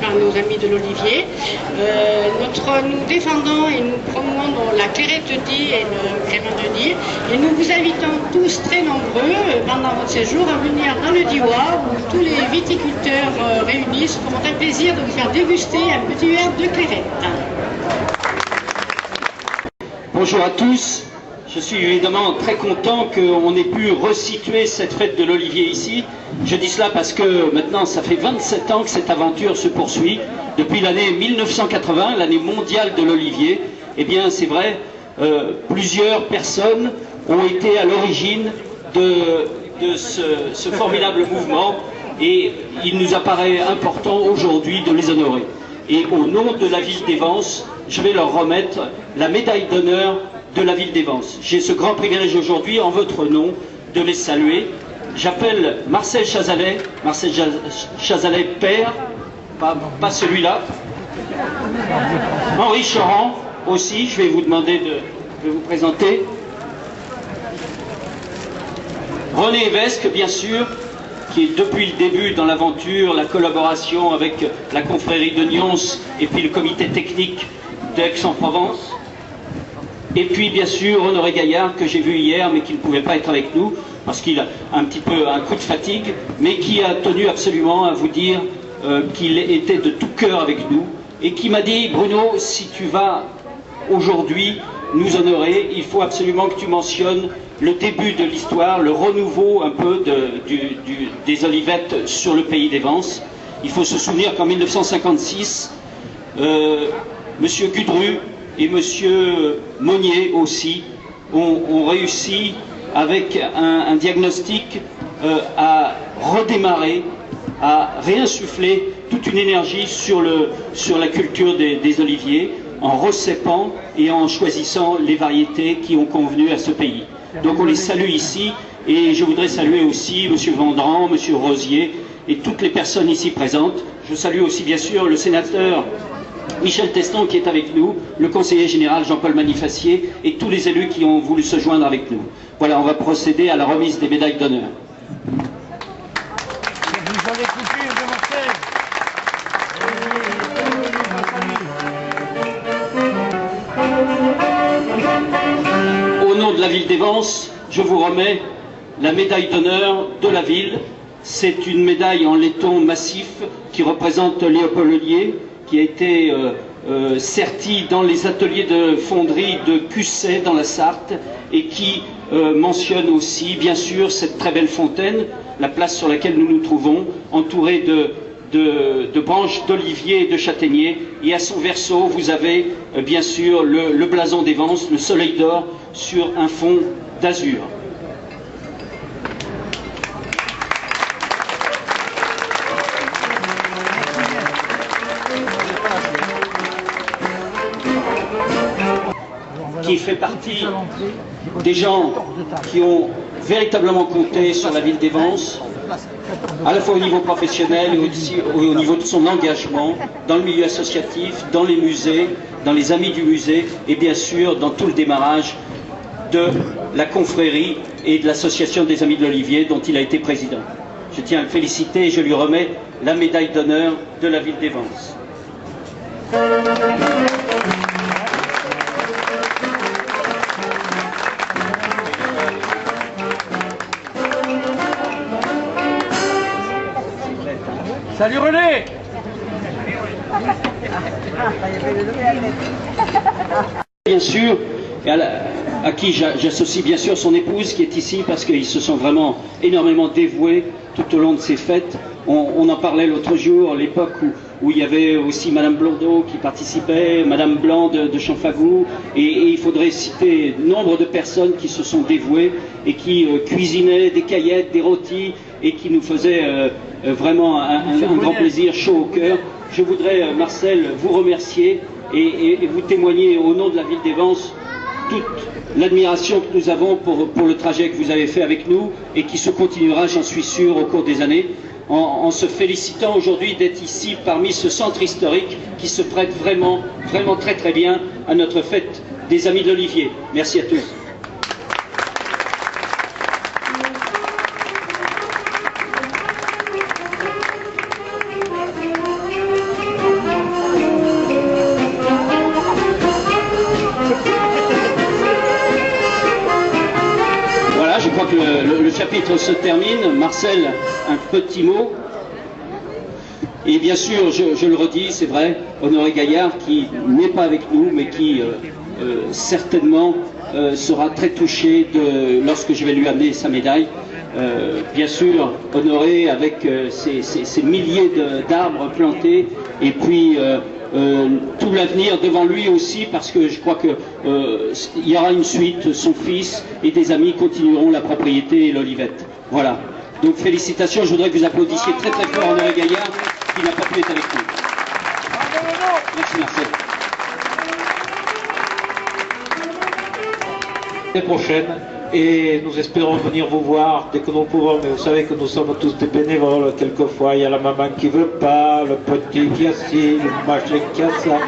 Par nos amis de l'Olivier. Nous défendons et nous promouvons la clairette de Die et le crément de Die. Et nous vous invitons tous très nombreux pendant votre séjour à venir dans le Diois où tous les viticulteurs réunis se feront un plaisir de vous faire déguster un petit verre de clairette. Bonjour à tous. Je suis évidemment très content qu'on ait pu resituer cette fête de l'Olivier ici. Je dis cela parce que maintenant, ça fait 27 ans que cette aventure se poursuit. Depuis l'année 1980, l'année mondiale de l'Olivier. Eh bien, c'est vrai, plusieurs personnes ont été à l'origine de ce formidable mouvement. et il nous apparaît important aujourd'hui de les honorer. Et au nom de la ville d'Évence, je vais leur remettre la médaille d'honneur de la ville d'Évence. J'ai ce grand privilège aujourd'hui, en votre nom, de les saluer. J'appelle Marcel Chazalet, père, pas celui-là. Henri Choran aussi, je vais vous demander de vous présenter. René Evesque, bien sûr, qui est depuis le début dans l'aventure, la collaboration avec la confrérie de Nyons et puis le comité technique d'Aix-en-Provence. Et puis bien sûr Honoré Gaillard, que j'ai vu hier mais qui ne pouvait pas être avec nous parce qu'il a un petit peu un coup de fatigue, mais qui a tenu absolument à vous dire qu'il était de tout cœur avec nous et qui m'a dit: Bruno, si tu vas aujourd'hui nous honorer, il faut absolument que tu mentionnes le début de l'histoire, le renouveau un peu des olivettes sur le pays d'Évence. Il faut se souvenir qu'en 1956, Monsieur Gudru et Monsieur Monnier aussi ont réussi avec un diagnostic à redémarrer, à réinsuffler toute une énergie sur la culture des oliviers, en recépant et en choisissant les variétés qui ont convenu à ce pays. Donc on les salue ici, et je voudrais saluer aussi M. Vendran, M. Rosier et toutes les personnes ici présentes. Je salue aussi bien sûr le sénateur Michel Teston qui est avec nous, le conseiller général Jean-Paul Manifacier et tous les élus qui ont voulu se joindre avec nous. Voilà, on va procéder à la remise des médailles d'honneur. Au nom de la ville d'Évence, je vous remets la médaille d'honneur de la ville. C'est une médaille en laiton massif qui représente Léopold Lelier, qui a été serti dans les ateliers de fonderie de Cusset dans la Sarthe et qui mentionne aussi bien sûr cette très belle fontaine, la place sur laquelle nous nous trouvons, entourée de branches d'oliviers et de châtaigniers, et à son verso vous avez bien sûr le blason d'Évence, le soleil d'or sur un fond d'azur. Qui fait partie des gens qui ont véritablement compté sur la ville d'Évence, à la fois au niveau professionnel et aussi au niveau de son engagement dans le milieu associatif, dans les musées, dans les amis du musée et bien sûr dans tout le démarrage de la confrérie et de l'association des Amis de l'Olivier dont il a été président. Je tiens à le féliciter et je lui remets la médaille d'honneur de la ville d'Évence. Salut René! Bien sûr, à qui j'associe bien sûr son épouse qui est ici parce qu'ils se sont vraiment énormément dévoués tout au long de ces fêtes. On en parlait l'autre jour, l'époque où il y avait aussi Madame Blondeau qui participait, Madame Blanc de Champfagou, et il faudrait citer nombre de personnes qui se sont dévouées et qui cuisinaient des caillettes, des rôtis et qui nous faisaient vraiment un grand plaisir, chaud au cœur. Je voudrais, Marcel, vous remercier et vous témoigner au nom de la ville d'Évence toute l'admiration que nous avons pour le trajet que vous avez fait avec nous et qui se continuera, j'en suis sûr, au cours des années, en se félicitant aujourd'hui d'être ici parmi ce centre historique qui se prête vraiment très très bien à notre fête des Amis de l'Olivier. Merci à tous. Je crois que le chapitre se termine. Marcel, un petit mot. Et bien sûr, je le redis, c'est vrai, Honoré Gaillard qui n'est pas avec nous, mais qui certainement sera très touché lorsque je vais lui amener sa médaille. Bien sûr, Honoré avec ces milliers d'arbres plantés, et puis tout l'avenir devant lui aussi, parce que je crois que il y aura une suite, son fils et des amis continueront la propriété et l'olivette. Voilà. Donc félicitations, je voudrais que vous applaudissiez très très fort Honoré Gaillard qui n'a pas pu être avec nous. Merci Marcel. L'année prochaine, et nous espérons venir vous voir dès que nous pouvons, mais vous savez que nous sommes tous des bénévoles. Quelquefois il y a la maman qui veut pas, le petit qui a ci, le machin qui a ça.